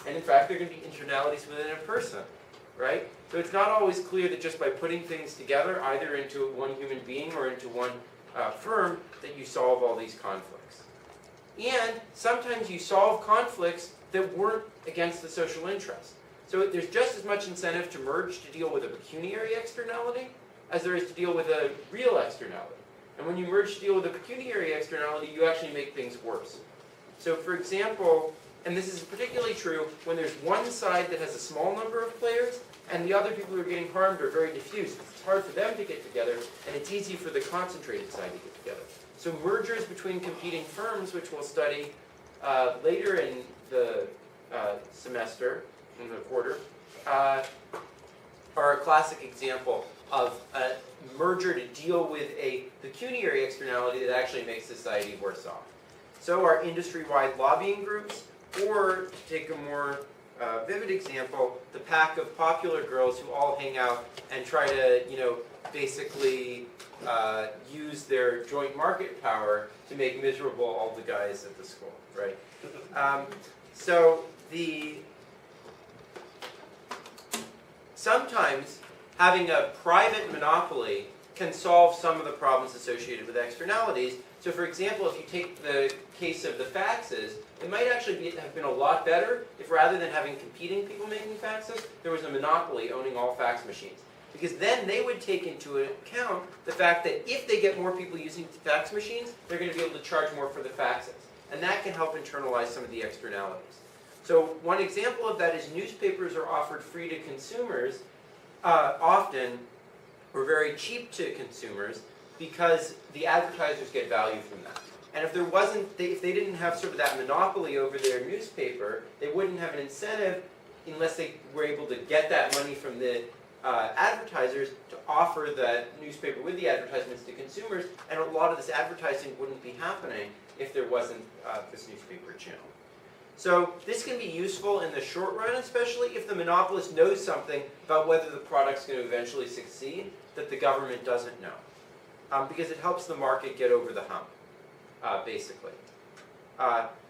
And in fact, there are going to be internalities within a person, right? So it's not always clear that just by putting things together, either into one human being or into one firm, that you solve all these conflicts. And sometimes you solve conflicts that weren't against the social interest. So there's just as much incentive to merge to deal with a pecuniary externality as there is to deal with a real externality. And when you merge to deal with a pecuniary externality, you actually make things worse. So for example, and this is particularly true when there's one side that has a small number of players and the other people who are getting harmed are very diffuse. It's hard for them to get together, and it's easy for the concentrated side to get together. So mergers between competing firms, which we'll study later in the semester, in the quarter, are a classic example of a merger to deal with a pecuniary externality that actually makes society worse off. So our industry-wide lobbying groups, or to take a more vivid example, the pack of popular girls who all hang out and try to, basically use their joint market power to make miserable all the guys at the school, right? Sometimes having a private monopoly can solve some of the problems associated with externalities. So for example, if you take the case of the faxes, it might actually have been a lot better if rather than having competing people making faxes, there was a monopoly owning all fax machines. Because then they would take into account the fact that if they get more people using fax machines, they're going to be able to charge more for the faxes. And that can help internalize some of the externalities. So one example of that is newspapers are offered free to consumers, often, or very cheap to consumers, because the advertisers get value from that. And if if they didn't have sort of that monopoly over their newspaper, they wouldn't have an incentive, unless they were able to get that money from the advertisers, to offer that newspaper with the advertisements to consumers, and a lot of this advertising wouldn't be happening if there wasn't this newspaper channel. So this can be useful in the short run, especially if the monopolist knows something about whether the product's going to eventually succeed that the government doesn't know, because it helps the market get over the hump, basically.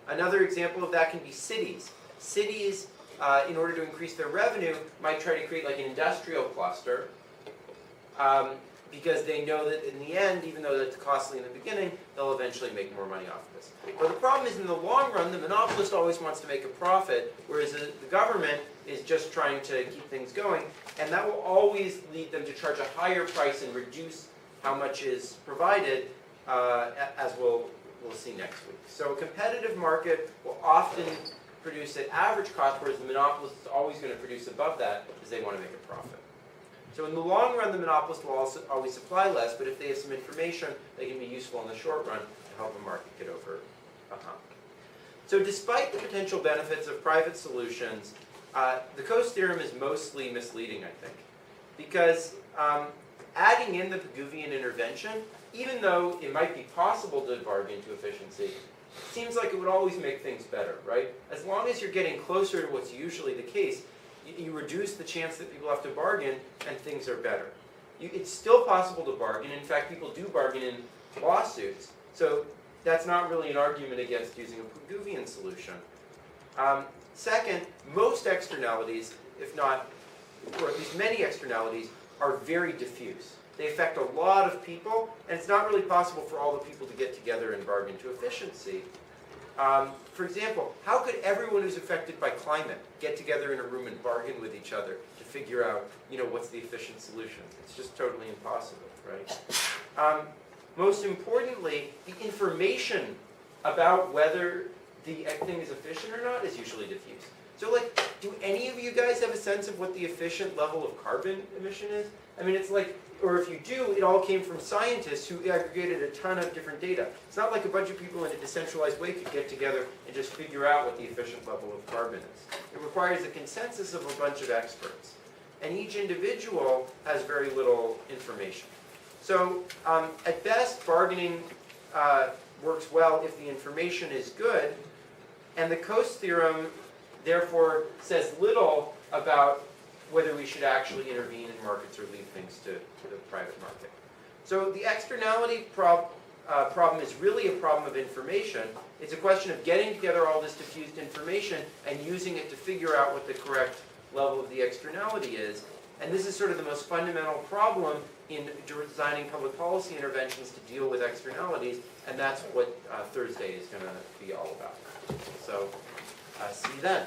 Another example of that can be cities. Cities, in order to increase their revenue, might try to create like an industrial cluster, because they know that in the end, even though it's costly in the beginning, they'll eventually make more money off of this. But the problem is, in the long run, the monopolist always wants to make a profit, whereas the government is just trying to keep things going, and that will always lead them to charge a higher price and reduce how much is provided, as we'll see next week. So a competitive market will often produce at average cost, whereas the monopolist is always going to produce above that because they want to make a profit. So in the long run, the monopolist will also always supply less, but if they have some information, they can be useful in the short run to help a market get over a hump. So despite the potential benefits of private solutions, the Coase theorem is mostly misleading, I think, because adding in the Pigouvian intervention, even though it might be possible to bargain to efficiency, seems like it would always make things better, right? As long as you're getting closer to what's usually the case, you reduce the chance that people have to bargain, and things are better. It's still possible to bargain. In fact, people do bargain in lawsuits. So that's not really an argument against using a Pigouvian solution. Second, most externalities, if not, or at least many externalities, are very diffuse. They affect a lot of people, and it's not really possible for all the people to get together and bargain to efficiency. For example, how could everyone who's affected by climate get together in a room and bargain with each other to figure out, what's the efficient solution? It's just totally impossible, right? Most importantly, the information about whether the thing is efficient or not is usually diffuse. So, do any of you guys have a sense of what the efficient level of carbon emission is? I mean, it's like, or if you do, it all came from scientists who aggregated a ton of different data. It's not like a bunch of people in a decentralized way could get together and just figure out what the efficient level of carbon is. It requires a consensus of a bunch of experts. And each individual has very little information. So, at best, bargaining works well if the information is good, and the Coase theorem therefore says little about whether we should actually intervene in markets or leave things to the private market. So the externality problem is really a problem of information. It's a question of getting together all this diffused information and using it to figure out what the correct level of the externality is. And this is sort of the most fundamental problem in designing public policy interventions to deal with externalities, and that's what Thursday is going to be all about. So, see you then.